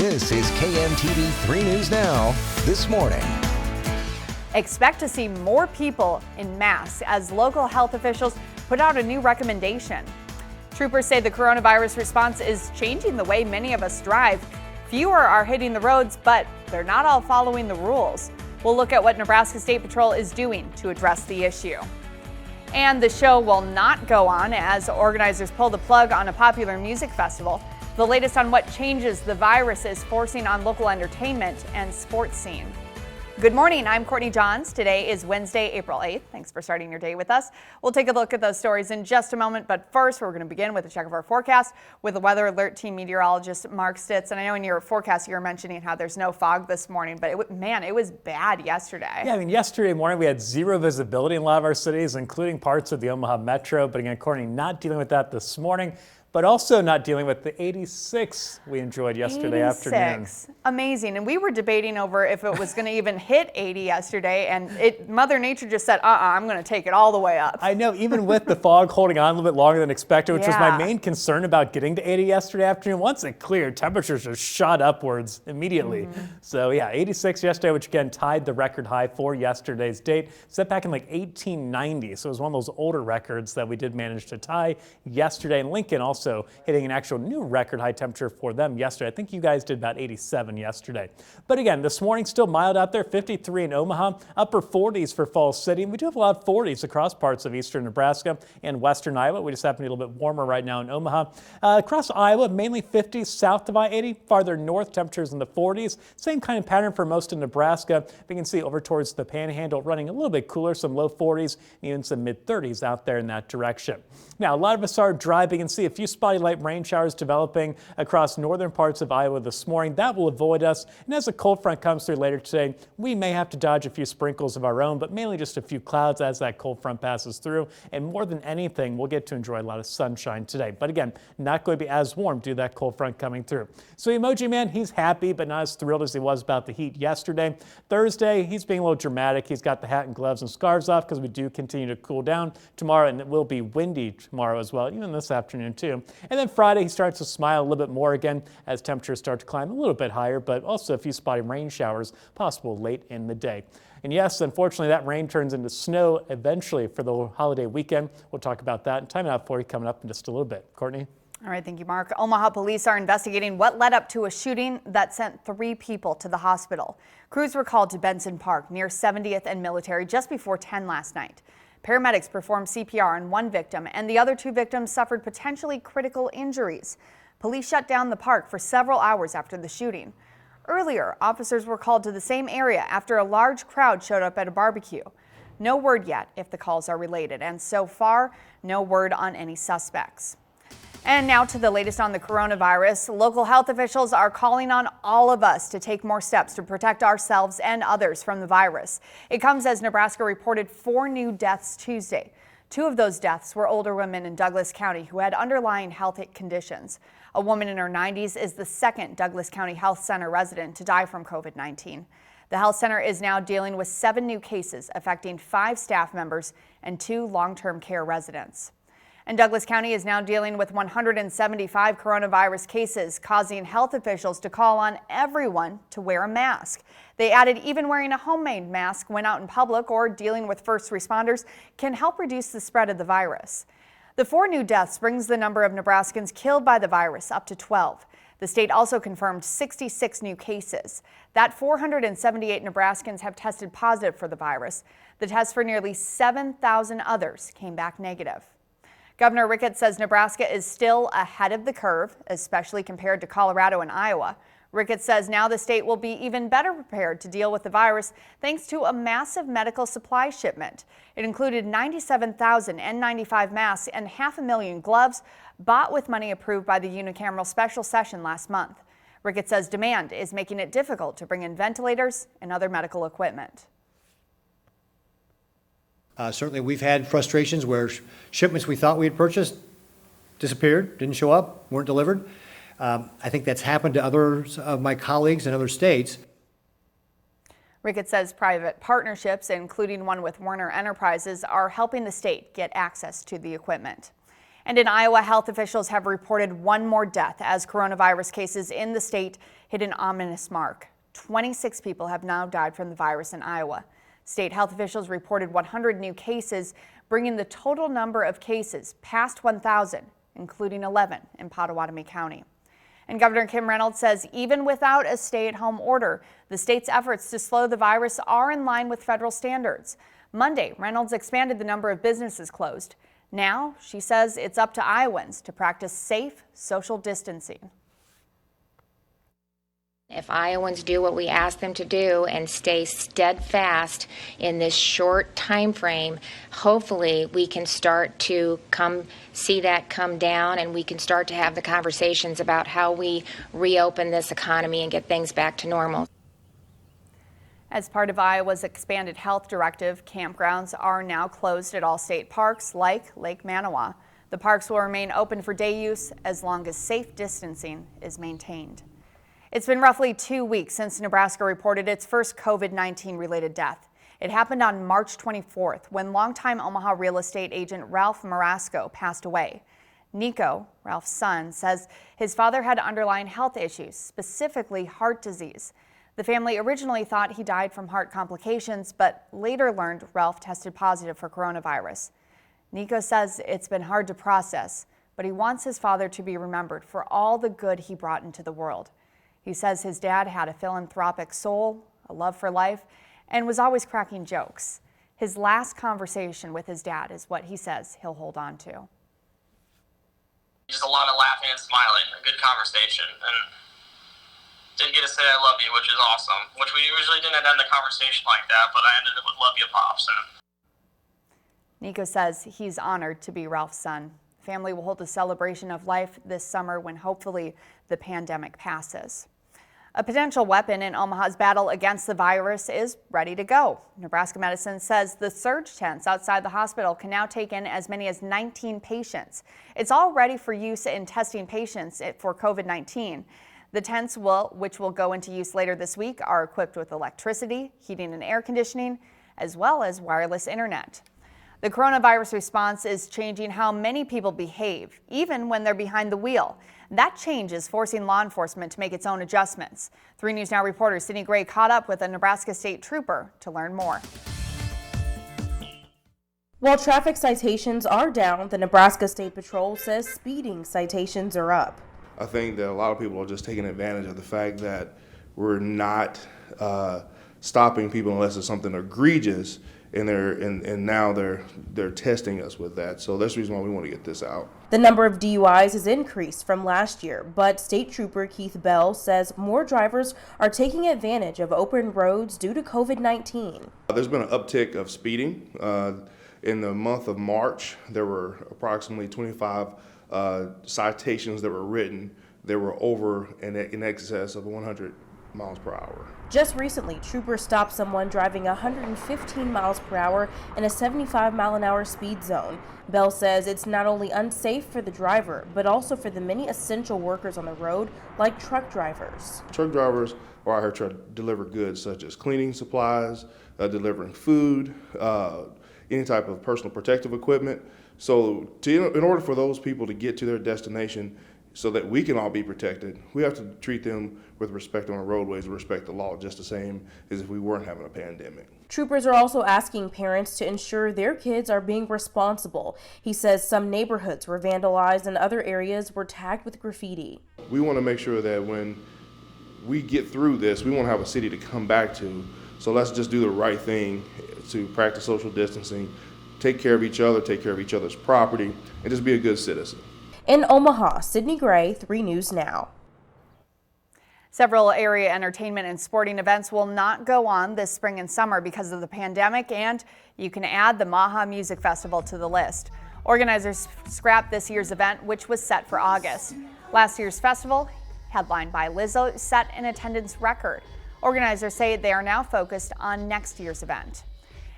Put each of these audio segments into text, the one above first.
This is KMTV 3 News Now, this morning. Expect to see more people in masks as local health officials put out a new recommendation. Troopers say the coronavirus response is changing the way many of us drive. Fewer are hitting the roads, but they're not all following the rules. We'll look at what Nebraska State Patrol is doing to address the issue. And the show will not go on as organizers pull the plug on a popular music festival. The latest on what changes the virus is forcing on local entertainment and sports scene. Good morning, I'm Courtney Johns. Today is Wednesday, April 8th. Thanks for starting your day with us. We'll take a look at those stories in just a moment, but first we're going to begin with a check of our forecast with the Weather Alert Team meteorologist Mark Stitz. And I know in your forecast you were mentioning how there's no fog this morning, but it was bad yesterday. Yeah, yesterday morning we had zero visibility in a lot of our cities, including parts of the Omaha metro. But again, Courtney, not dealing with that this morning, but also not dealing with the 86 we enjoyed yesterday afternoon. Amazing. And we were debating over if it was going to even hit 80 yesterday, and Mother Nature just said, I'm going to take it all the way up. I know, even with the fog holding on a little bit longer than expected, which was my main concern about getting to 80 yesterday afternoon. Once it cleared, temperatures just shot upwards immediately. So yeah, 86 yesterday, which again tied the record high for yesterday's date. Set back in like 1890. So it was one of those older records that we did manage to tie yesterday. And Lincoln also hitting an actual new record high temperature for them yesterday. I think you guys did about 87 yesterday. But again, this morning still mild out there, 53 in Omaha, upper 40s for Falls City. And we do have a lot of 40s across parts of eastern Nebraska and western Iowa. We just happen to be a little bit warmer right now in Omaha. Across Iowa, mainly 50s south of I-80. Farther north, temperatures in the 40s. Same kind of pattern for most of Nebraska. We can see over towards the Panhandle running a little bit cooler, some low 40s, and even some mid 30s out there in that direction. Now, a lot of us are dry. We can see a few spotty light rain showers developing across northern parts of Iowa this morning. That will avoid us. And as a cold front comes through later today, we may have to dodge a few sprinkles of our own, but mainly just a few clouds as that cold front passes through. And more than anything, we'll get to enjoy a lot of sunshine today. But again, not going to be as warm due to that cold front coming through. So Emoji Man, he's happy, but not as thrilled as he was about the heat yesterday. Thursday, he's being a little dramatic. He's got the hat and gloves and scarves off because we do continue to cool down tomorrow, and it will be windy tomorrow as well, even this afternoon too. And then Friday, he starts to smile a little bit more again as temperatures start to climb a little bit higher, but also a few spotty rain showers possible late in the day. And yes, unfortunately, that rain turns into snow eventually for the holiday weekend. We'll talk about that and time out for you coming up in just a little bit. Courtney? All right, thank you, Mark. Omaha police are investigating what led up to a shooting that sent 3 people to the hospital. Crews were called to Benson Park near 70th and Military just before 10 last night. Paramedics performed CPR on 1 victim, and the other 2 victims suffered potentially critical injuries. Police shut down the park for several hours after the shooting. Earlier, officers were called to the same area after a large crowd showed up at a barbecue. No word yet if the calls are related, and so far, no word on any suspects. And now to the latest on the coronavirus. Local health officials are calling on all of us to take more steps to protect ourselves and others from the virus. It comes as Nebraska reported 4 new deaths Tuesday. 2 of those deaths were older women in Douglas County who had underlying health conditions. A woman in her 90s is the second Douglas County Health Center resident to die from COVID-19. The health center is now dealing with 7 new cases affecting 5 staff members and 2 long-term care residents. And Douglas County is now dealing with 175 coronavirus cases, causing health officials to call on everyone to wear a mask. They added even wearing a homemade mask when out in public or dealing with first responders can help reduce the spread of the virus. The 4 new deaths brings the number of Nebraskans killed by the virus up to 12. The state also confirmed 66 new cases. That 478 Nebraskans have tested positive for the virus. The test for nearly 7,000 others came back negative. Governor Ricketts says Nebraska is still ahead of the curve, especially compared to Colorado and Iowa. Ricketts says now the state will be even better prepared to deal with the virus thanks to a massive medical supply shipment. It included 97,000 N95 masks and 500,000 gloves bought with money approved by the unicameral special session last month. Ricketts says demand is making it difficult to bring in ventilators and other medical equipment. Certainly we've had frustrations where shipments we thought we had purchased disappeared, didn't show up, weren't delivered. I think that's happened to others of my colleagues in other states. Ricketts says private partnerships, including one with Werner Enterprises, are helping the state get access to the equipment. And in Iowa, health officials have reported one more death as coronavirus cases in the state hit an ominous mark. 26 people have now died from the virus in Iowa. State health officials reported 100 new cases, bringing the total number of cases past 1,000, including 11 in Pottawatomie County. And Governor Kim Reynolds says even without a stay-at-home order, the state's efforts to slow the virus are in line with federal standards. Monday, Reynolds expanded the number of businesses closed. Now, she says it's up to Iowans to practice safe social distancing. If Iowans do what we ask them to do and stay steadfast in this short time frame, hopefully we can start to see that come down, and we can start to have the conversations about how we reopen this economy and get things back to normal. As part of Iowa's expanded health directive, campgrounds are now closed at all state parks like Lake Manawa. The parks will remain open for day use as long as safe distancing is maintained. It's been roughly 2 weeks since Nebraska reported its first COVID-19 related death. It happened on March 24th when longtime Omaha real estate agent Ralph Marasco passed away. Nico, Ralph's son, says his father had underlying health issues, specifically heart disease. The family originally thought he died from heart complications, but later learned Ralph tested positive for coronavirus. Nico says it's been hard to process, but he wants his father to be remembered for all the good he brought into the world. He says his dad had a philanthropic soul, a love for life, and was always cracking jokes. His last conversation with his dad is what he says he'll hold on to. Just a lot of laughing and smiling, a good conversation, and did get to say I love you, which is awesome, which we usually didn't end the conversation like that, but I ended it with love you, Pops. Nico says he's honored to be Ralph's son. Family will hold a celebration of life this summer when hopefully the pandemic passes. A potential weapon in Omaha's battle against the virus is ready to go. Nebraska Medicine says the surge tents outside the hospital can now take in as many as 19 patients. It's all ready for use in testing patients for COVID-19. The tents, which will go into use later this week, are equipped with electricity, heating and air conditioning, as well as wireless internet. The coronavirus response is changing how many people behave, even when they're behind the wheel. That change is forcing law enforcement to make its own adjustments. 3 News Now reporter Sydney Gray caught up with a Nebraska State trooper to learn more. While traffic citations are down, the Nebraska State Patrol says speeding citations are up. I think that a lot of people are just taking advantage of the fact that we're not stopping people unless it's something egregious, and now they're testing us with that. So that's the reason why we want to get this out. The number of DUIs has increased from last year, but State Trooper Keith Bell says more drivers are taking advantage of open roads due to COVID-19. There's been an uptick of speeding. In the month of March, there were approximately 25 citations that were written. They were over in excess of 100 miles per hour. Just recently, troopers stopped someone driving 115 miles per hour in a 75-mile-an-hour speed zone. Bell says it's not only unsafe for the driver, but also for the many essential workers on the road, like truck drivers. Truck drivers are out here trying to deliver goods such as cleaning supplies, delivering food, any type of personal protective equipment. So in order for those people to get to their destination so that we can all be protected, we have to treat them with respect on the roadways, respect the law, just the same as if we weren't having a pandemic. Troopers are also asking parents to ensure their kids are being responsible. He says some neighborhoods were vandalized and other areas were tagged with graffiti. We want to make sure that when we get through this, we want to have a city to come back to. So let's just do the right thing to practice social distancing, take care of each other, take care of each other's property, and just be a good citizen. In Omaha, Sydney Gray, 3 News Now. Several area entertainment and sporting events will not go on this spring and summer because of the pandemic, and you can add the Omaha Music Festival to the list. Organizers scrapped this year's event, which was set for August. Last year's festival, headlined by Lizzo, set an attendance record. Organizers say they are now focused on next year's event.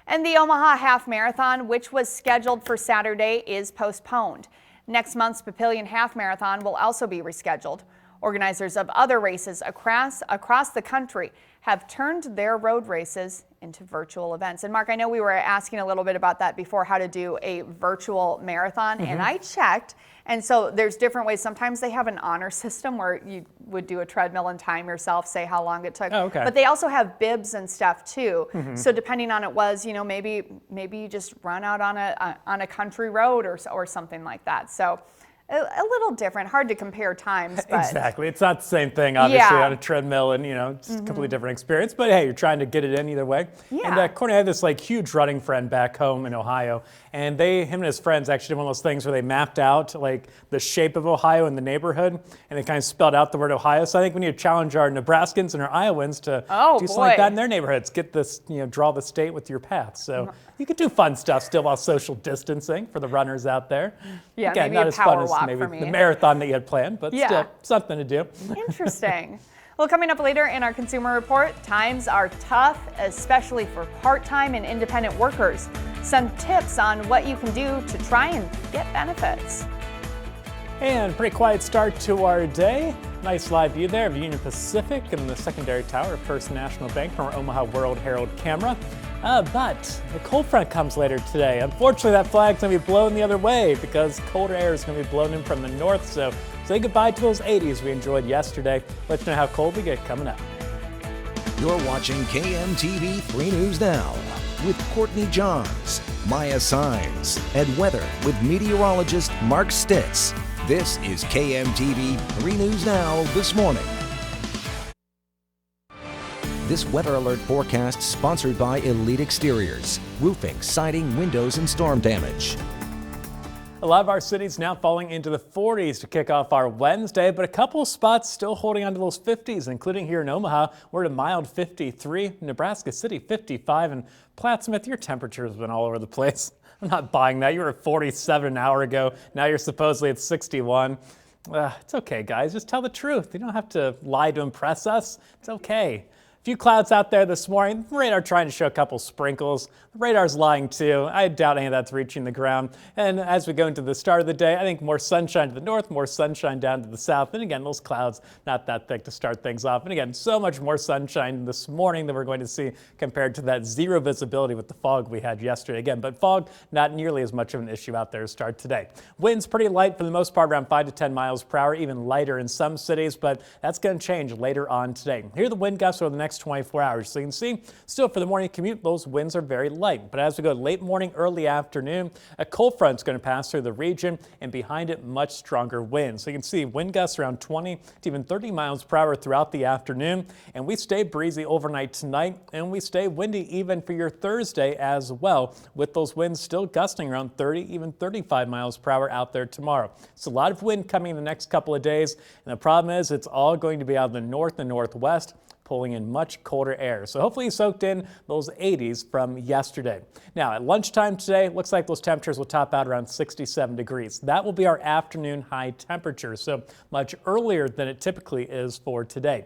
And the Omaha Half Marathon, which was scheduled for Saturday, is postponed. Next month's Papillion Half Marathon will also be rescheduled. Organizers of other races across the country have turned their road races into virtual events. And Mark, I know we were asking a little bit about that before, how to do a virtual marathon, and I checked. And so there's different ways. Sometimes they have an honor system where you would do a treadmill and time yourself, say how long it took. Oh, okay. But they also have bibs and stuff too. So depending on it was, maybe you just run out on a country road or something like that. So a little different, hard to compare times. But Exactly. It's not the same thing, obviously, Yeah. on a treadmill, and it's a completely different experience. But hey, you're trying to get it in either way. Yeah. And Courtney, I have this huge running friend back home in Ohio, and him and his friends actually did one of those things where they mapped out the shape of Ohio in the neighborhood, and they kind of spelled out the word Ohio. So I think we need to challenge our Nebraskans and our Iowans to do something like that in their neighborhoods. Get this, draw the state with your path. So you could do fun stuff still while social distancing for the runners out there. Yeah, Again, maybe not a as fun power as walk maybe for me. the marathon that you had planned, but Yeah. still something to do. Interesting. Well, coming up later in our consumer report, times are tough, especially for part-time and independent workers. Some tips on what you can do to try and get benefits. And pretty quiet start to our day. Nice live view there of Union Pacific and the secondary tower of First National Bank from our Omaha World Herald camera. But the cold front comes later today. Unfortunately, that flag's going to be blown the other way because colder air is going to be blown in from the north. So say goodbye to those 80s we enjoyed yesterday. Let you know how cold we get coming up. You're watching KMTV 3 News Now with Courtney Johns, Maya Sines, and weather with meteorologist Mark Stitz. This is KMTV 3 News Now this morning. This weather alert forecast sponsored by Elite Exteriors, roofing, siding, windows, and storm damage. A lot of our cities now falling into the 40s to kick off our Wednesday, but a couple of spots still holding on to those 50s, including here in Omaha. We're at a mild 53, Nebraska City 55, and Plattsmouth, your temperature has been all over the place. I'm not buying that. You were at 47 an hour ago. Now you're supposedly at 61. It's okay, guys. Just tell the truth. You don't have to lie to impress us. It's okay. A few clouds out there this morning. The radar trying to show a couple sprinkles. The radar's lying too. I doubt any of that's reaching the ground. And as we go into the start of the day, I think more sunshine to the north, more sunshine down to the south. And again, those clouds not that thick to start things off. And again, so much more sunshine this morning than we're going to see compared to that zero visibility with the fog we had yesterday. Again, but fog not nearly as much of an issue out there to start today. Winds pretty light for the most part, around 5 to 10 miles per hour, even lighter in some cities, but that's going to change later on today. Here are the wind gusts over the next 24 hours. So you can see still for the morning commute, those winds are very light. But as we go late morning, early afternoon, a cold front is going to pass through the region, and behind it, much stronger winds. So you can see wind gusts around 20 to even 30 miles per hour throughout the afternoon. And we stay breezy overnight tonight, and we stay windy even for your Thursday as well, with those winds still gusting around 30, even 35 miles per hour out there tomorrow. So a lot of wind coming in the next couple of days. And the problem is it's all going to be out of the north and northwest, pulling in much colder air. So hopefully you soaked in those 80s from yesterday. Now at lunchtime today, looks like those temperatures will top out around 67 degrees. That will be our afternoon high temperature, so much earlier than it typically is for today.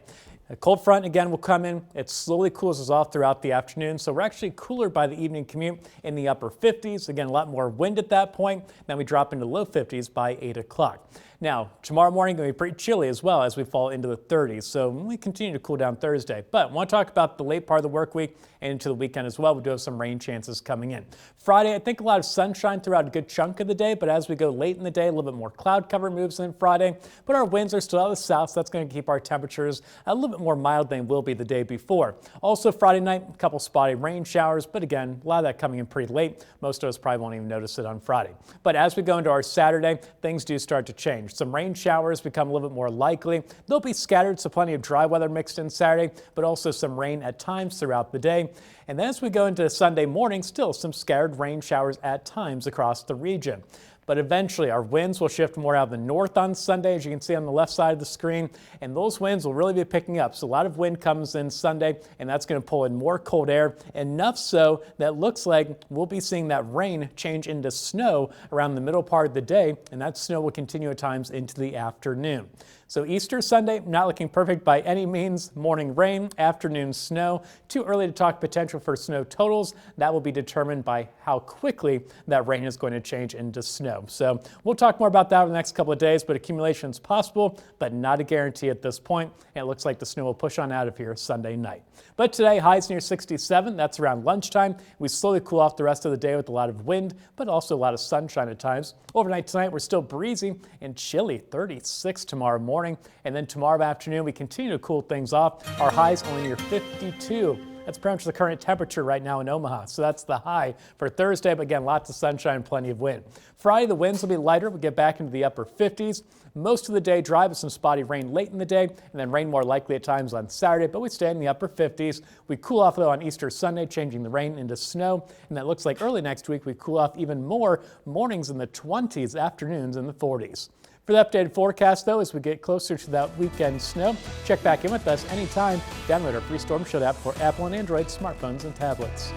A cold front again will come in. It slowly cools us off throughout the afternoon, so we're actually cooler by the evening commute in the upper 50s. Again, a lot more wind at that point. Then we drop into low 50s by 8 o'clock. Now, tomorrow morning going to be pretty chilly as well as we fall into the 30s, so we continue to cool down Thursday. But I want to talk about the late part of the work week and into the weekend as well. We do have some rain chances coming in. Friday, I think a lot of sunshine throughout a good chunk of the day, but as we go late in the day, a little bit more cloud cover moves in Friday. But our winds are still out of the south, so that's going to keep our temperatures a little bit more mild than will be the day before. Also Friday night, a couple spotty rain showers, but again, a lot of that coming in pretty late. Most of us probably won't even notice it on Friday. But as we go into our Saturday, things do start to change. Some rain showers become a little bit more likely. They'll be scattered, so plenty of dry weather mixed in Saturday, but also some rain at times throughout the day. And then as we go into Sunday morning, still some scattered rain showers at times across the region. But eventually our winds will shift more out of the north on Sunday, as you can see on the left side of the screen, and those winds will really be picking up. So a lot of wind comes in Sunday, and that's going to pull in more cold air, enough so that looks like we'll be seeing that rain change into snow around the middle part of the day, and that snow will continue at times into the afternoon. So Easter Sunday, not looking perfect by any means. Morning rain, afternoon snow. Too early to talk potential for snow totals. That will be determined by how quickly that rain is going to change into snow. So we'll talk more about that over the next couple of days, but accumulation is possible, but not a guarantee at this point. And it looks like the snow will push on out of here Sunday night. But today, highs near 67. That's around lunchtime. We slowly cool off the rest of the day with a lot of wind, but also a lot of sunshine at times. Overnight tonight, we're still breezy and chilly, 36 tomorrow morning. And then tomorrow afternoon, we continue to cool things off. Our highs only near 52. That's pretty much the current temperature right now in Omaha. So that's the high for Thursday, but again, lots of sunshine and plenty of wind. Friday, the winds will be lighter. We'll get back into the upper 50s. Most of the day dry with some spotty rain late in the day, and then rain more likely at times on Saturday, but we stay in the upper 50s. We cool off though on Easter Sunday, changing the rain into snow, and that looks like early next week we cool off even more, mornings in the 20s, afternoons in the 40s. For the updated forecast, though, as we get closer to that weekend snow, check back in with us anytime. Download our free Storm Shield app for Apple and Android smartphones and tablets.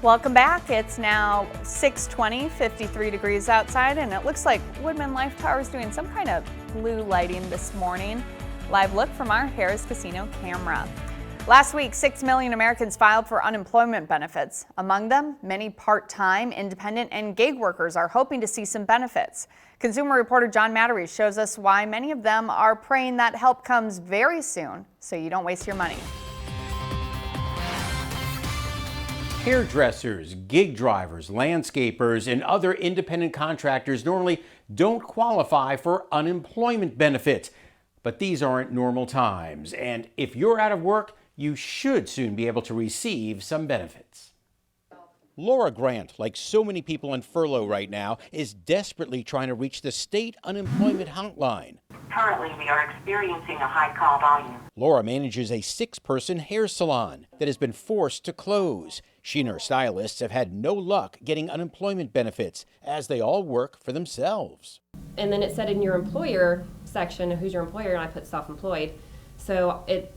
Welcome back. It's now 6:20, 53 degrees outside, and it looks like Woodman Life Tower is doing some kind of blue lighting this morning. Live look from our Harrah's Casino camera. Last week, 6 million Americans filed for unemployment benefits. Among them, many part-time, independent, and gig workers are hoping to see some benefits. Consumer reporter John Matteries shows us why many of them are praying that help comes very soon so you don't waste your money. Hairdressers, gig drivers, landscapers, and other independent contractors normally don't qualify for unemployment benefits. But these aren't normal times, and if you're out of work, you should soon be able to receive some benefits. Laura Grant, like so many people on furlough right now, is desperately trying to reach the state unemployment hotline. Currently, we are experiencing a high call volume. Laura manages a 6-person hair salon that has been forced to close. She and her stylists have had no luck getting unemployment benefits, as they all work for themselves. And then it said in your employer section, who's your employer, and I put self-employed. So it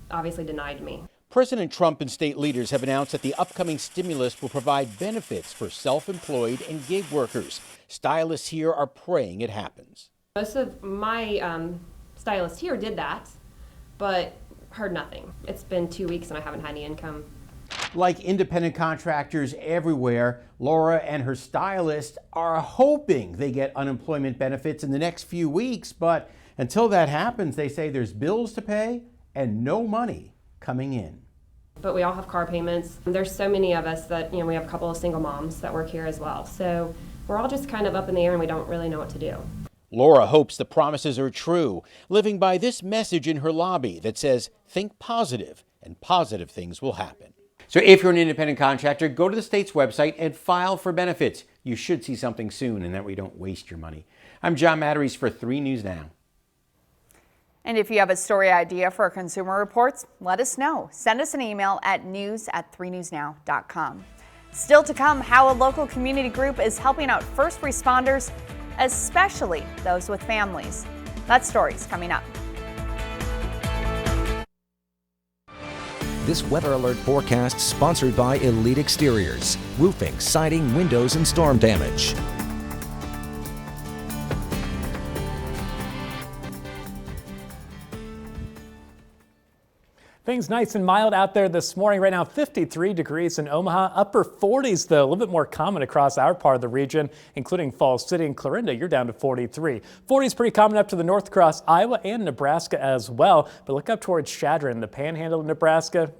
obviously denied me. President Trump and state leaders have announced that the upcoming stimulus will provide benefits for self-employed and gig workers. Stylists here are praying it happens. Most of my stylists here did that, but heard nothing. It's been 2 weeks and I haven't had any income. Like independent contractors everywhere, Laura and her stylist are hoping they get unemployment benefits in the next few weeks, but until that happens, they say there's bills to pay and no money coming in. But we all have car payments. There's so many of us that, we have a couple of single moms that work here as well. So we're all just kind of up in the air and we don't really know what to do. Laura hopes the promises are true, living by this message in her lobby that says, think positive and positive things will happen. So if you're an independent contractor, go to the state's website and file for benefits. You should see something soon, and that way you don't waste your money. I'm John Matteries for 3 News Now. And if you have a story idea for Consumer Reports, let us know. Send us an email at news@3newsnow.com. Still to come, how a local community group is helping out first responders, especially those with families. That story's coming up. This weather alert forecast sponsored by Elite Exteriors, roofing, siding, windows, and storm damage. Things nice and mild out there this morning. Right now, 53 degrees in Omaha. Upper 40s, though, a little bit more common across our part of the region, including Falls City and Clarinda. You're down to 43. 40 is pretty common up to the north across Iowa and Nebraska as well. But look up towards Chadron, the panhandle of Nebraska.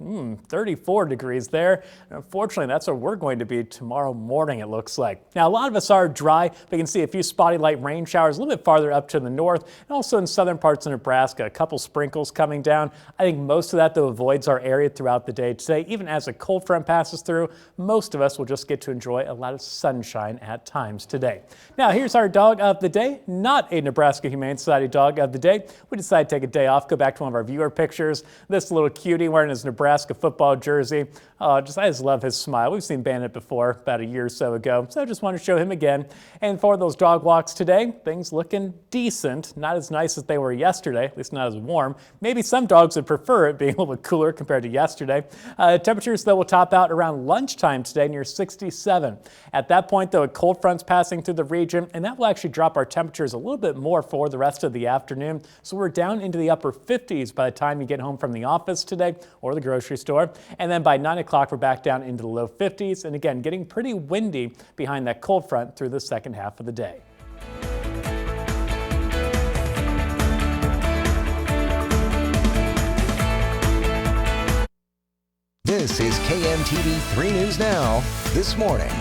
34 degrees there. And unfortunately, that's where we're going to be tomorrow morning, it looks like. Now, a lot of us are dry. We can see a few spotty light rain showers a little bit farther up to the north and also in southern parts of Nebraska. A couple sprinkles coming down. I think most of that, though, avoids our area throughout the day today. Even as a cold front passes through, most of us will just get to enjoy a lot of sunshine at times today. Now, here's our dog of the day, not a Nebraska Humane Society dog of the day. We decided to take a day off, go back to one of our viewer pictures. This little cutie wearing his Nebraska football jersey. I just love his smile. We've seen Bandit before about a year or so ago, so I just want to show him again. And for those dog walks today, things looking decent. Not as nice as they were yesterday, at least not as warm. Maybe some dogs would prefer it being a little little bit cooler compared to yesterday. Temperatures, though, will top out around lunchtime today near 67. At that point, though, a cold front's passing through the region, and that will actually drop our temperatures a little bit more for the rest of the afternoon. So we're down into the upper 50s by the time you get home from the office today or the grocery store. And then by 9 o'clock, we're back down into the low 50s. And again, getting pretty windy behind that cold front through the second half of the day. This is KMTV 3 News Now, this morning.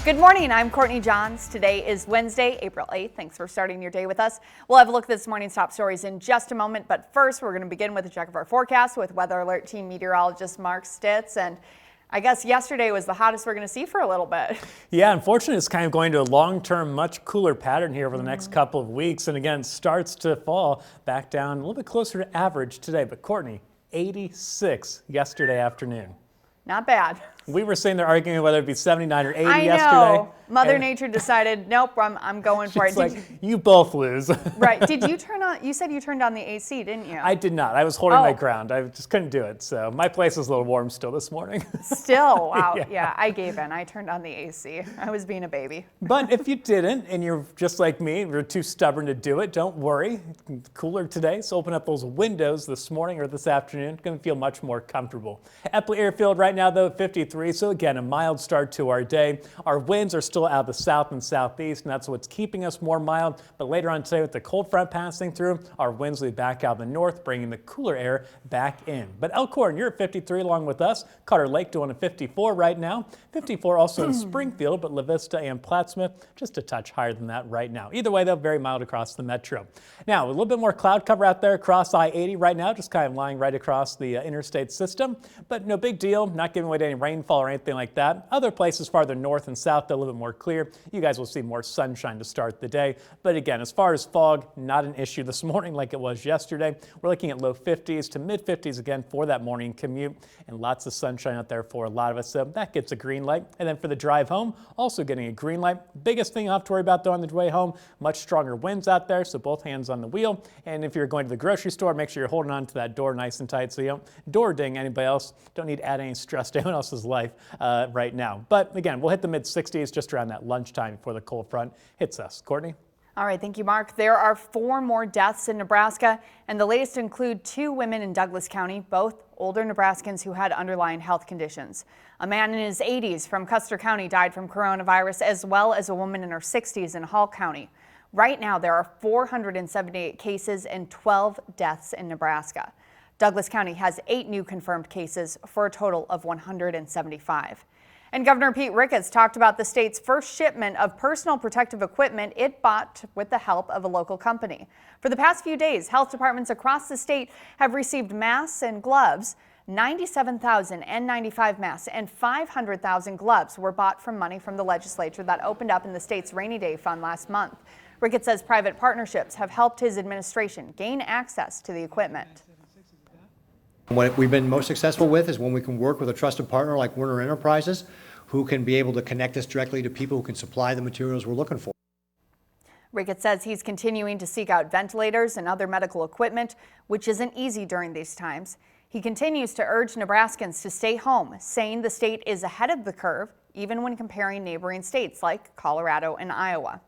Good morning, I'm Courtney Johns. Today is Wednesday, April 8th. Thanks for starting your day with us. We'll have a look at this morning's top stories in just a moment, but first we're going to begin with a check of our forecast with Weather Alert Team meteorologist Mark Stitz. And I guess yesterday was the hottest we're going to see for a little bit. Yeah, unfortunately, it's kind of going to a long-term, much cooler pattern here over the next couple of weeks. And again, starts to fall back down a little bit closer to average today. But Courtney, 86 yesterday afternoon. Not bad. We were sitting there arguing whether it'd be 79 or 80 I yesterday. know. Mother Nature decided, nope, I'm going for it. It's like, you both lose. Right. Did you turn on, you said you turned on the AC, didn't you? I did not. I was holding my ground. I just couldn't do it. So my place is a little warm still this morning. Still? Wow. Yeah, I gave in. I turned on the AC. I was being a baby. But if you didn't, and you're just like me, you're too stubborn to do it, don't worry. It's cooler today, so open up those windows this morning or this afternoon. It's going to feel much more comfortable. Epley Airfield right now, though, 53. So again, a mild start to our day. Our winds are still out of the south and southeast, and that's what's keeping us more mild. But later on today, with the cold front passing through, our winds will be back out of the north, bringing the cooler air back in. But Elkhorn, you're at 53 along with us. Carter Lake doing a 54 right now. 54 also in Springfield, but La Vista and Plattsmouth just a touch higher than that right now. Either way, though, very mild across the metro. Now, a little bit more cloud cover out there across I-80 right now, just kind of lying right across the interstate system. But no big deal, not giving away to any rainfall or anything like that. Other places farther north and south, they're a little bit more clear. You guys will see more sunshine to start the day. But again, as far as fog, not an issue this morning like it was yesterday. We're looking at low 50s to mid 50s again for that morning commute, and lots of sunshine out there for a lot of us. So that gets a green light. And then for the drive home, also getting a green light. Biggest thing you have to worry about though on the way home, much stronger winds out there, so both hands on the wheel. And if you're going to the grocery store, make sure you're holding on to that door nice and tight so you don't door ding anybody else. Don't need to add any stress to anyone else's life right now. But again, we'll hit the mid 60s just around that lunchtime before the cold front hits us. Courtney? All right, thank you, Mark. There are 4 more deaths in Nebraska, and the latest include 2 women in Douglas County, both older Nebraskans who had underlying health conditions. A man in his 80s from Custer County died from coronavirus, as well as a woman in her 60s in Hall County. Right now, there are 478 cases and 12 deaths in Nebraska. Douglas County has 8 new confirmed cases for a total of 175. And Governor Pete Ricketts talked about the state's first shipment of personal protective equipment it bought with the help of a local company. For the past few days, health departments across the state have received masks and gloves. 97,000 N95 masks and 500,000 gloves were bought from money from the legislature that opened up in the state's rainy day fund last month. Ricketts says private partnerships have helped his administration gain access to the equipment. What we've been most successful with is when we can work with a trusted partner like Werner Enterprises, who can be able to connect us directly to people who can supply the materials we're looking for. Ricketts says he's continuing to seek out ventilators and other medical equipment, which isn't easy during these times. He continues to urge Nebraskans to stay home, saying the state is ahead of the curve, even when comparing neighboring states like Colorado and Iowa.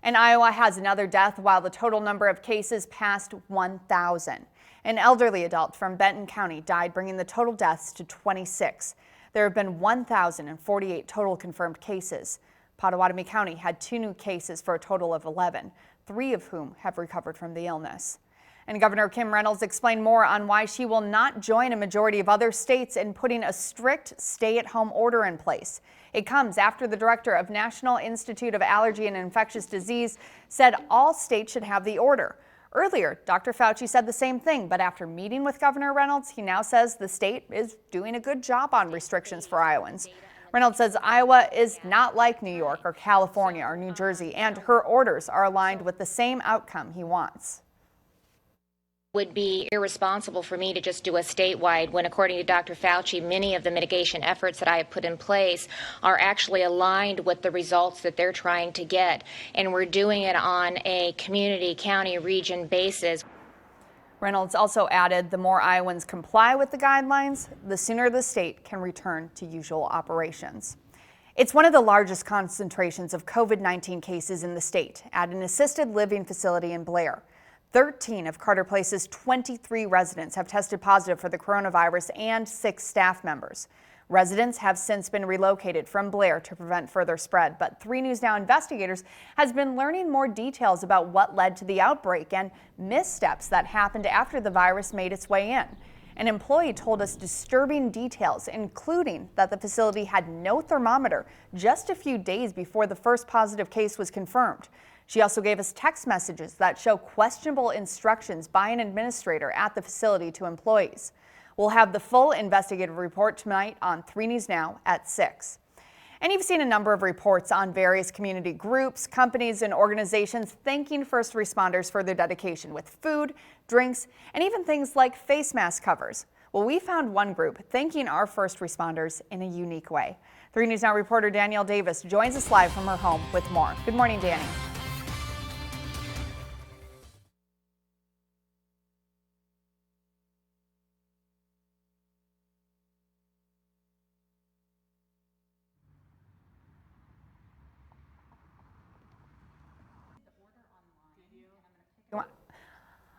And Iowa has another death while the total number of cases passed 1,000. An elderly adult from Benton County died, bringing the total deaths to 26. There have been 1,048 total confirmed cases. Pottawatomie County had 2 new cases for a total of 11, 3 of whom have recovered from the illness. And Governor Kim Reynolds explained more on why she will not join a majority of other states in putting a strict stay-at-home order in place. It comes after the director of National Institute of Allergy and Infectious Disease said all states should have the order. Earlier, Dr. Fauci said the same thing, but after meeting with Governor Reynolds, he now says the state is doing a good job on restrictions for Iowans. Reynolds says Iowa is not like New York or California or New Jersey, and her orders are aligned with the same outcome he wants. Would be irresponsible for me to just do a statewide when, according to Dr. Fauci, many of the mitigation efforts that I have put in place are actually aligned with the results that they're trying to get. And we're doing it on a community, county, region basis. Reynolds also added the more Iowans comply with the guidelines, the sooner the state can return to usual operations. It's one of the largest concentrations of COVID-19 cases in the state at an assisted living facility in Blair. 13 of Carter Place's 23 residents have tested positive for the coronavirus and 6 staff members. Residents have since been relocated from Blair to prevent further spread, but 3 News Now investigators has been learning more details about what led to the outbreak and missteps that happened after the virus made its way in. An employee told us disturbing details, including that the facility had no thermometer just a few days before the first positive case was confirmed. She also gave us text messages that show questionable instructions by an administrator at the facility to employees. We'll have the full investigative report tonight on 3 News Now at 6. And you've seen a number of reports on various community groups, companies, and organizations thanking first responders for their dedication with food, drinks, and even things like face mask covers. Well, we found one group thanking our first responders in a unique way. 3 News Now reporter Danielle Davis joins us live from her home with more. Good morning, Danny.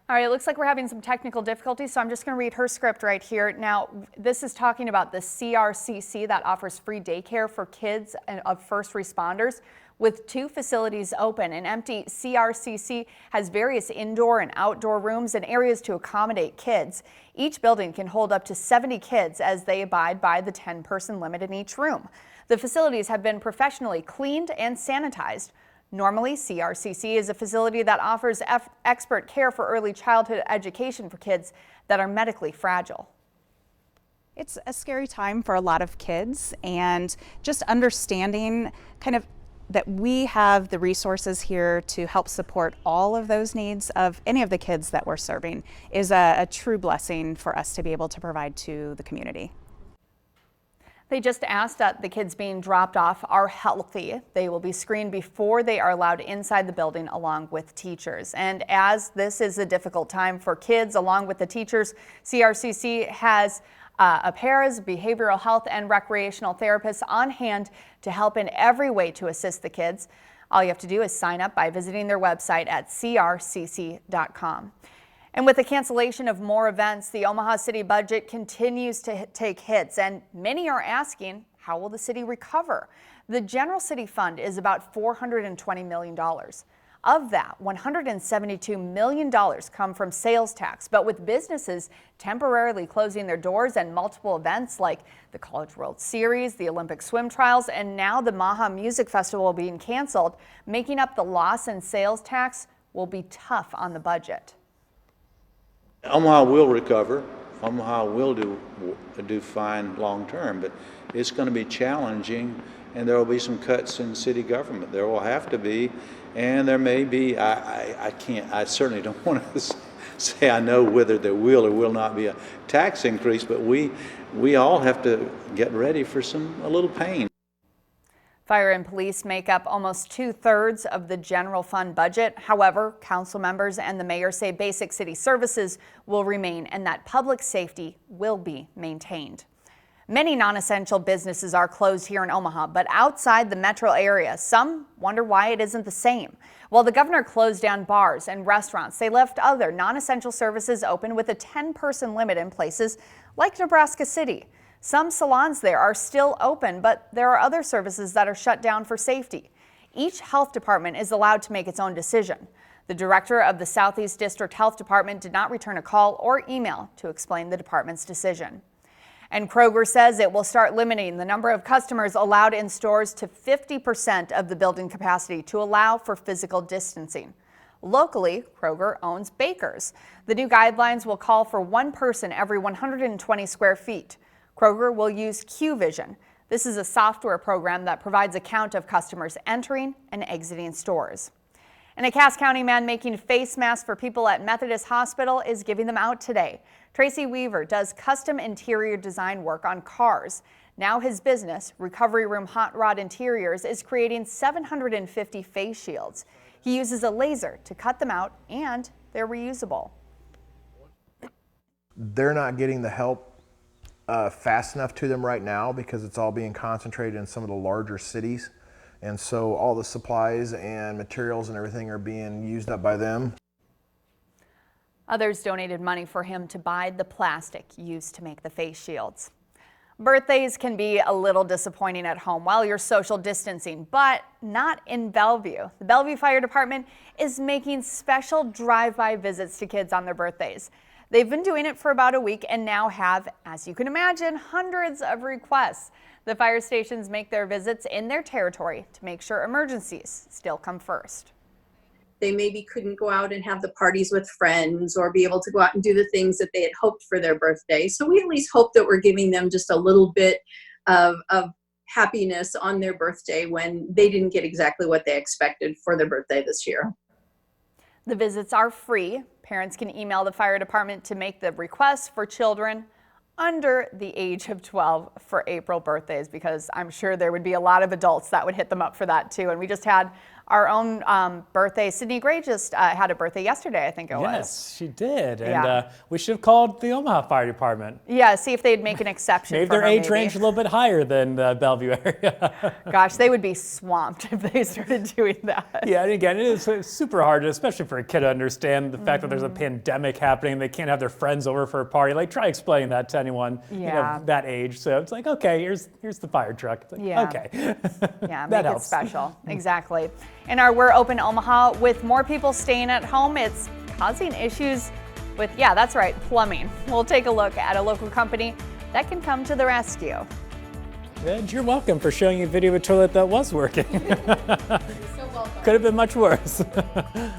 All right, it looks like we're having some technical difficulties, so I'm just going to read her script right here. Now, this is talking about the CRCC that offers free daycare for kids of first responders. With 2 facilities open and empty, CRCC has various indoor and outdoor rooms and areas to accommodate kids. Each building can hold up to 70 kids as they abide by the 10-person limit in each room. The facilities have been professionally cleaned and sanitized. Normally, CRCC is a facility that offers expert care for early childhood education for kids that are medically fragile. It's a scary time for a lot of kids, and just understanding kind of that we have the resources here to help support all of those needs of any of the kids that we're serving is a true blessing for us to be able to provide to the community. They just asked that the kids being dropped off are healthy. They will be screened before they are allowed inside the building along with teachers. And as this is a difficult time for kids along with the teachers, CRCC has a paras, behavioral health, and recreational therapists on hand to help in every way to assist the kids. All you have to do is sign up by visiting their website at crcc.com. And with the cancellation of more events, the Omaha city budget continues to take hits, and many are asking, how will the city recover? The general city fund is about $420 million. Of that, $172 million come from sales tax, but with businesses temporarily closing their doors and multiple events like the College World Series, the Olympic swim trials, and now the Omaha Music Festival being canceled, making up the loss in sales tax will be tough on the budget. Omaha will recover. Omaha will do fine long term, but it's going to be challenging, and there will be some cuts in city government. There will have to be, and there may be. I certainly don't want to say I know whether there will or will not be a tax increase, but we all have to get ready for a little pain. Fire and police make up almost 2/3 of the general fund budget. However, council members and the mayor say basic city services will remain and that public safety will be maintained. Many non-essential businesses are closed here in Omaha, but outside the metro area, some wonder why it isn't the same. While the governor closed down bars and restaurants, they left other non-essential services open with a 10-person limit in places like Nebraska City. Some salons there are still open, but there are other services that are shut down for safety. Each health department is allowed to make its own decision. The director of the Southeast District Health Department did not return a call or email to explain the department's decision. And Kroger says it will start limiting the number of customers allowed in stores to 50% of the building capacity to allow for physical distancing. Locally, Kroger owns bakers. The new guidelines will call for one person every 120 square feet. Kroger will use QVision. This is a software program that provides a count of customers entering and exiting stores. And a Cass County man making face masks for people at Methodist Hospital is giving them out today. Tracy Weaver does custom interior design work on cars. Now his business, Recovery Room Hot Rod Interiors, is creating 750 face shields. He uses a laser to cut them out, and they're reusable. They're not getting the help fast enough to them right now because it's all being concentrated in some of the larger cities. And so all the supplies and materials and everything are being used up by them. Others donated money for him to buy the plastic used to make the face shields. Birthdays can be a little disappointing at home while you're social distancing, but not in Bellevue. The Bellevue Fire Department is making special drive-by visits to kids on their birthdays. They've been doing it for about a week and now have, as you can imagine, hundreds of requests. The fire stations make their visits in their territory to make sure emergencies still come first. They maybe couldn't go out and have the parties with friends or be able to go out and do the things that they had hoped for their birthday. So we at least hope that we're giving them just a little bit of happiness on their birthday when they didn't get exactly what they expected for their birthday this year. The visits are free. Parents can email the fire department to make the requests for children under the age of 12 for April birthdays, because I'm sure there would be a lot of adults that would hit them up for that too. And we just had our own birthday. Sydney Gray just had a birthday yesterday, I think it was. Yes, she did. And Yeah. we should have called the Omaha Fire Department. Yeah, see if they'd make an exception Maybe for their her, age range a little bit higher than the Bellevue area. Gosh, they would be swamped if they started doing that. Yeah, and again, it is super hard, especially for a kid to understand the fact that there's a pandemic happening. They can't have their friends over for a party. Like, try explaining that to anyone that age. So it's like, okay, here's the fire truck. It's like, okay. Yeah, that make helps. it special. Exactly. In our We're Open Omaha, with more people staying at home, it's causing issues with, yeah, that's right, plumbing. We'll take a look at a local company that can come to the rescue. And you're welcome for showing you a video of a toilet that was working. Could have been much worse.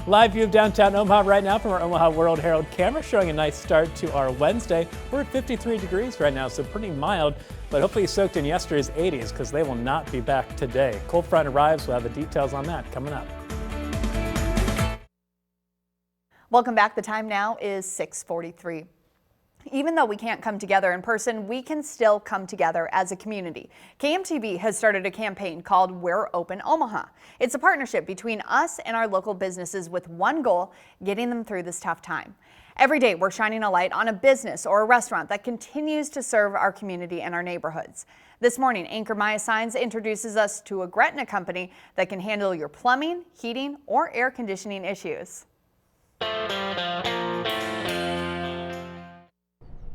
Live view of downtown Omaha right now from our Omaha World Herald camera, showing a nice start to our Wednesday. We're at 53 degrees right now, so pretty mild, but hopefully soaked in yesterday's 80s because they will not be back today. Cold front arrives. We'll have the details on that coming up. Welcome back. The time now is 6:43. Even though we can't come together in person, we can still come together as a community. KMTV has started a campaign called We're Open Omaha. It's a partnership between us and our local businesses with one goal: getting them through this tough time. Every day, we're shining a light on a business or a restaurant that continues to serve our community and our neighborhoods. This morning, anchor Maya Signs introduces us to a Gretna company that can handle your plumbing, heating, or air conditioning issues.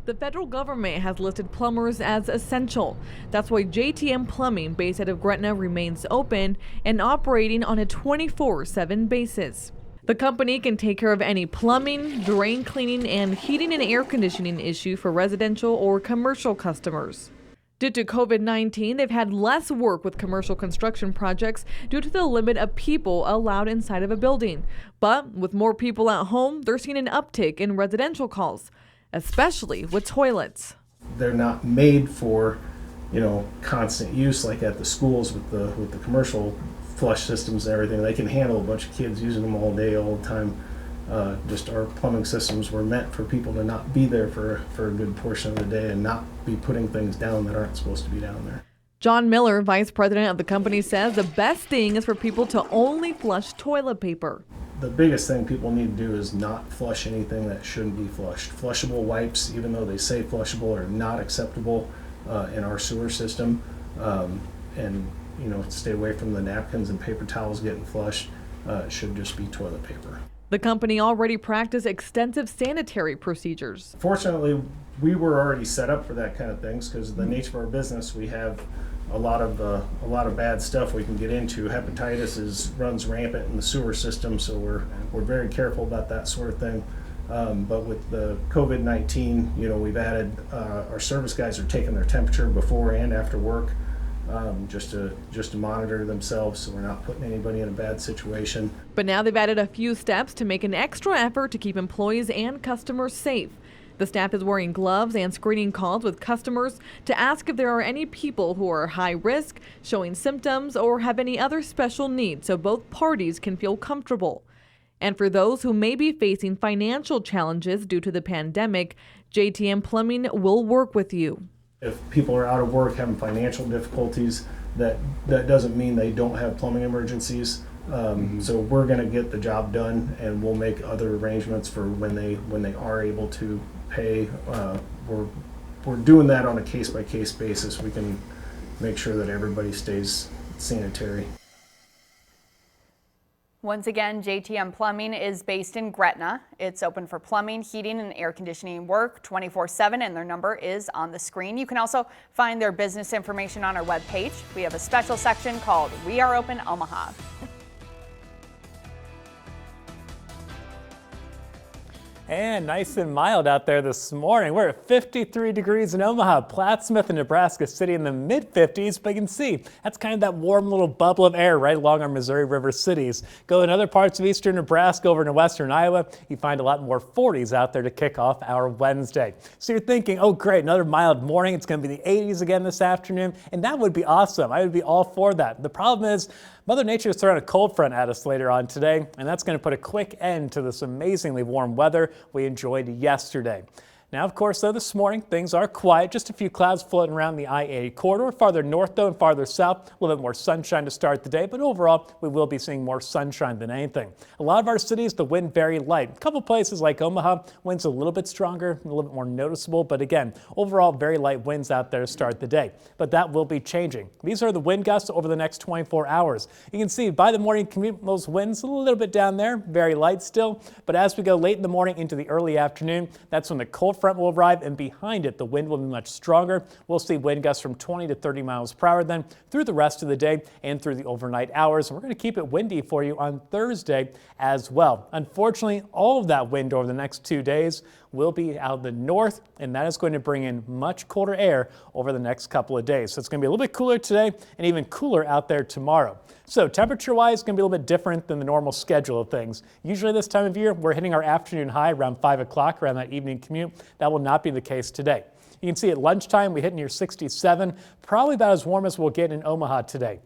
The federal government has listed plumbers as essential. That's why JTM Plumbing, based out of Gretna, remains open and operating on a 24/7 basis. The company can take care of any plumbing, drain cleaning, and heating and air conditioning issue for residential or commercial customers. Due to COVID-19, they've had less work with commercial construction projects due to the limit of people allowed inside of a building. But with more people at home, they're seeing an uptick in residential calls, especially with toilets. They're not made for, constant use like at the schools with the commercial flush systems and everything. They can handle a bunch of kids using them all day, all the time. Just our plumbing systems were meant for people to not be there for a good portion of the day and not be putting things down that aren't supposed to be down there. John Miller, vice president of the company, says the best thing is for people to only flush toilet paper. The biggest thing people need to do is not flush anything that shouldn't be flushed. Flushable wipes, even though they say flushable, are not acceptable in our sewer system. And stay away from the napkins and paper towels getting flushed. It should just be toilet paper. The company already practiced extensive sanitary procedures. Fortunately, we were already set up for that kind of things because of the nature of our business. We have a lot of bad stuff we can get into. Hepatitis runs rampant in the sewer system, so we're very careful about that sort of thing. But with the COVID-19, we've added our service guys are taking their temperature before and after work, just to monitor themselves, so we're not putting anybody in a bad situation. But now they've added a few steps to make an extra effort to keep employees and customers safe. The staff is wearing gloves and screening calls with customers to ask if there are any people who are high risk, showing symptoms, or have any other special needs, so both parties can feel comfortable. And for those who may be facing financial challenges due to the pandemic, JTM Plumbing will work with you. If people are out of work having financial difficulties, that doesn't mean they don't have plumbing emergencies. So we're going to get the job done, and we'll make other arrangements for when they are able to pay. We're doing that on a case-by-case basis. We can make sure that everybody stays sanitary. Once again, JTM Plumbing is based in Gretna. It's open for plumbing, heating, and air conditioning work 24/7, and their number is on the screen. You can also find their business information on our webpage. We have a special section called We Are Open Omaha. And nice and mild out there this morning. We're at 53 degrees in Omaha, Plattsmouth, and Nebraska City in the mid-50s. But you can see that's kind of that warm little bubble of air right along our Missouri River cities. Go in other parts of eastern Nebraska over into western Iowa, you find a lot more 40s out there to kick off our Wednesday. So you're thinking, oh great, another mild morning. It's going to be the 80s again this afternoon. And that would be awesome. I would be all for that. The problem is Mother Nature is throwing a cold front at us later on today, and that's going to put a quick end to this amazingly warm weather we enjoyed yesterday. Now, of course, though, this morning things are quiet. Just a few clouds floating around the I-80 corridor. Farther north, though, and farther south, a little bit more sunshine to start the day. But overall, we will be seeing more sunshine than anything. A lot of our cities, the wind very light. A couple places like Omaha, winds a little bit stronger, a little bit more noticeable. But again, overall, very light winds out there to start the day. But that will be changing. These are the wind gusts over the next 24 hours. You can see by the morning commute, those winds a little bit down there, very light still. But as we go late in the morning into the early afternoon, that's when the cold front will arrive, and behind it, the wind will be much stronger. We'll see wind gusts from 20 to 30 miles per hour then through the rest of the day and through the overnight hours. And we're going to keep it windy for you on Thursday as well. Unfortunately, all of that wind over the next 2 days will be out of the north, and that is going to bring in much colder air over the next couple of days. So it's going to be a little bit cooler today and even cooler out there tomorrow. So temperature-wise, it's going to be a little bit different than the normal schedule of things. Usually this time of year, we're hitting our afternoon high around 5 o'clock, around that evening commute. That will not be the case today. You can see at lunchtime, we hit near 67, probably about as warm as we'll get in Omaha today.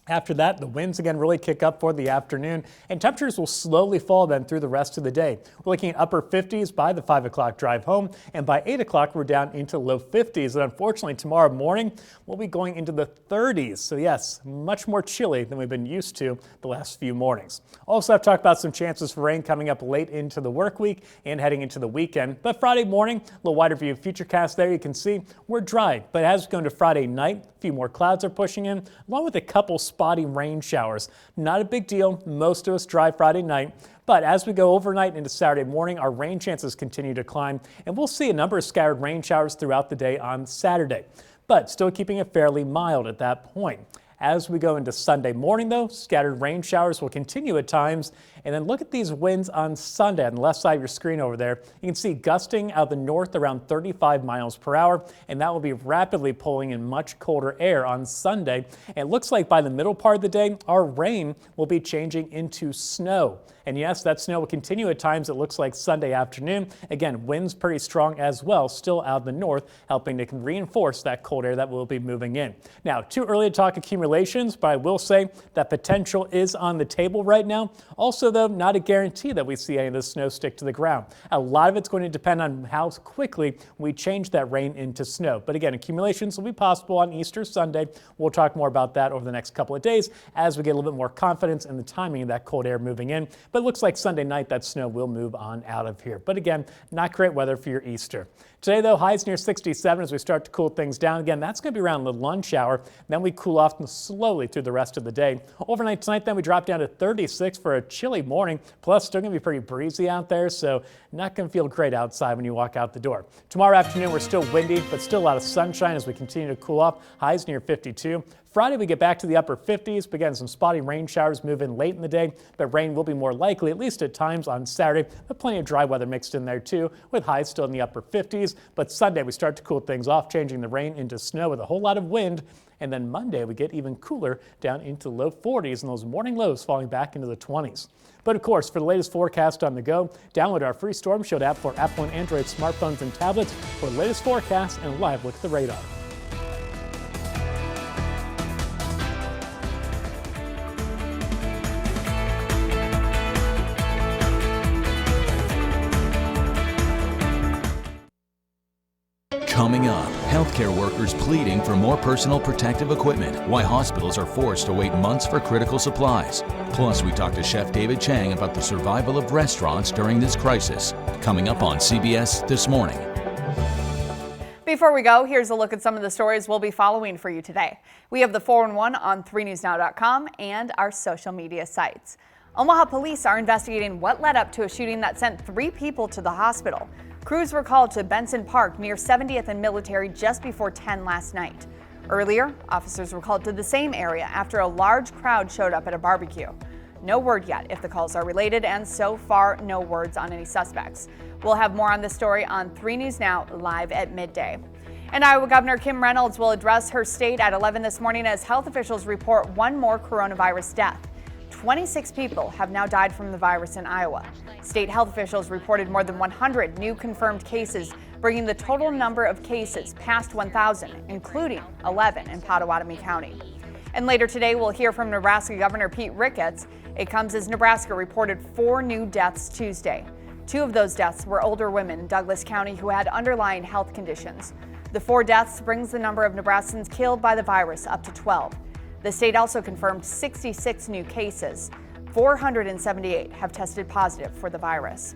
After that, the winds again really kick up for the afternoon, and temperatures will slowly fall then through the rest of the day. We're looking at upper 50s by the 5 o'clock drive home, and by 8 o'clock we're down into low 50s. And unfortunately, tomorrow morning we'll be going into the 30s. So yes, much more chilly than we've been used to the last few mornings. Also, I've talked about some chances for rain coming up late into the work week and heading into the weekend. But Friday morning, a little wider view of Futurecast there, you can see we're dry. But as we go into Friday night, a few more clouds are pushing in, along with a couple spotty rain showers. Not a big deal. Most of us dry Friday night. But as we go overnight into Saturday morning, our rain chances continue to climb, and we'll see a number of scattered rain showers throughout the day on Saturday, but still keeping it fairly mild at that point. As we go into Sunday morning, though, scattered rain showers will continue at times. And then look at these winds on Sunday on the left side of your screen over there. You can see gusting out of the north around 35 miles per hour, and that will be rapidly pulling in much colder air on Sunday. And it looks like by the middle part of the day, our rain will be changing into snow. And yes, that snow will continue at times, it looks like Sunday afternoon. Again, winds pretty strong as well, still out of the north, helping to reinforce that cold air that will be moving in. Now, too early to talk accumulations, but I will say that potential is on the table right now. Also, though, not a guarantee that we see any of the snow stick to the ground. A lot of it's going to depend on how quickly we change that rain into snow. But again, accumulations will be possible on Easter Sunday. We'll talk more about that over the next couple of days as we get a little bit more confidence in the timing of that cold air moving in. But it looks like Sunday night that snow will move on out of here. But again, not great weather for your Easter. Today, though, highs near 67 as we start to cool things down again. That's going to be around the lunch hour. Then we cool off slowly through the rest of the day. Overnight tonight, then we drop down to 36 for a chilly morning. Plus, still going to be pretty breezy out there, so not going to feel great outside when you walk out the door. Tomorrow afternoon, we're still windy, but still a lot of sunshine as we continue to cool off. Highs near 52. Friday, we get back to the upper 50s. Again, some spotty rain showers move in late in the day, but rain will be more likely, at least at times on Saturday. But plenty of dry weather mixed in there too, with highs still in the upper 50s. But Sunday, we start to cool things off, changing the rain into snow with a whole lot of wind. And then Monday, we get even cooler down into low 40s and those morning lows falling back into the 20s. But of course, for the latest forecast on the go, download our free Storm Shield app for Apple and Android smartphones and tablets for the latest forecast and live look at the radar. Coming up, healthcare workers pleading for more personal protective equipment, why hospitals are forced to wait months for critical supplies. Plus, we talk to Chef David Chang about the survival of restaurants during this crisis. Coming up on CBS This Morning. Before we go, here's a look at some of the stories we'll be following for you today. We have the 411 on 3newsnow.com and our social media sites. Omaha police are investigating what led up to a shooting that sent 3 people to the hospital. Crews were called to Benson Park near 70th and Military just before 10 last night. Earlier, officers were called to the same area after a large crowd showed up at a barbecue. No word yet if the calls are related, and so far, no words on any suspects. We'll have more on this story on 3 News Now live at midday. And Iowa Governor Kim Reynolds will address her state at 11 this morning as health officials report one more coronavirus death. 26 people have now died from the virus in Iowa. State health officials reported more than 100 new confirmed cases, bringing the total number of cases past 1,000, including 11 in Pottawatomie County. And later today, we'll hear from Nebraska Governor Pete Ricketts. It comes as Nebraska reported 4 new deaths Tuesday. 2 of those deaths were older women in Douglas County who had underlying health conditions. The 4 deaths brings the number of Nebraskans killed by the virus up to 12. The state also confirmed 66 new cases. 478 have tested positive for the virus.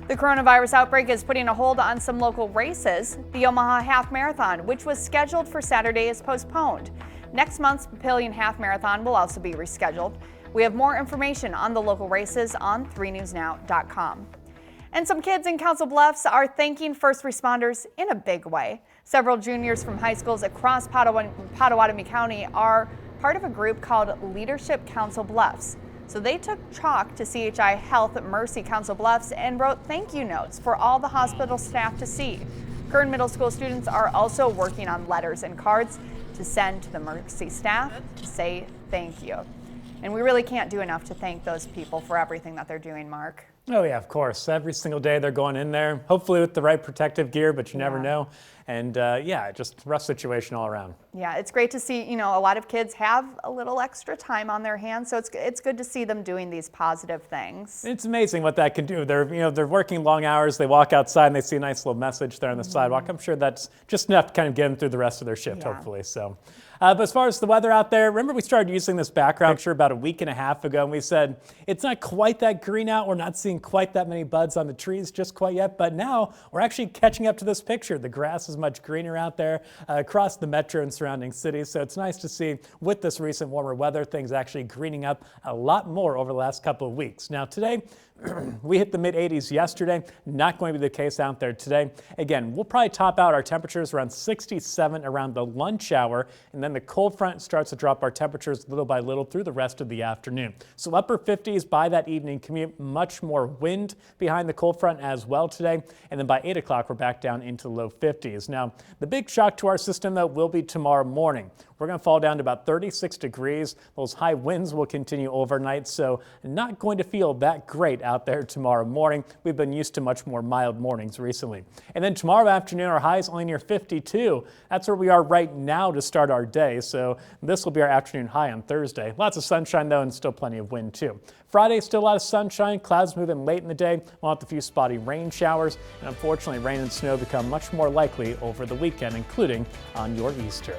The coronavirus outbreak is putting a hold on some local races. The Omaha Half Marathon, which was scheduled for Saturday, is postponed. Next month's Papillion Half Marathon will also be rescheduled. We have more information on the local races on 3newsnow.com. And some kids in Council Bluffs are thanking first responders in a big way. Several juniors from high schools across Pottawatomie County are part of a group called Leadership Council Bluffs. So they took chalk to CHI Health Mercy Council Bluffs and wrote thank you notes for all the hospital staff to see. Kern Middle School students are also working on letters and cards to send to the Mercy staff to say thank you. And we really can't do enough to thank those people for everything that they're doing, Mark. Oh yeah, of course. Every single day they're going in there, hopefully with the right protective gear, but you never know. And yeah, just rough situation all around. Yeah, it's great to see, a lot of kids have a little extra time on their hands, so it's good to see them doing these positive things. It's amazing what that can do. They're working long hours, they walk outside and they see a nice little message there on the sidewalk. I'm sure that's just enough to kind of get them through the rest of their shift, hopefully. So. But as far as the weather out there, remember we started using this background picture about a week and a half ago, and we said it's not quite that green out. We're not seeing quite that many buds on the trees just quite yet, but now we're actually catching up to this picture. The grass is much greener out there across the metro and surrounding cities, so it's nice to see with this recent warmer weather, things actually greening up a lot more over the last couple of weeks. Now today, we hit the mid-80s yesterday, not going to be the case out there today. Again, we'll probably top out our temperatures around 67 around the lunch hour, and then the cold front starts to drop our temperatures little by little through the rest of the afternoon. So upper 50s by that evening commute, much more wind behind the cold front as well today, and then by 8 o'clock we're back down into the low 50s. Now, the big shock to our system though will be tomorrow morning. We're going to fall down to about 36 degrees. Those high winds will continue overnight, so not going to feel that great out there tomorrow morning. We've been used to much more mild mornings recently. And then tomorrow afternoon, our high is only near 52. That's where we are right now to start our day, so this will be our afternoon high on Thursday. Lots of sunshine though, and still plenty of wind too. Friday, still a lot of sunshine. Clouds moving late in the day. We'll have a few spotty rain showers, and unfortunately rain and snow become much more likely over the weekend, including on your Easter.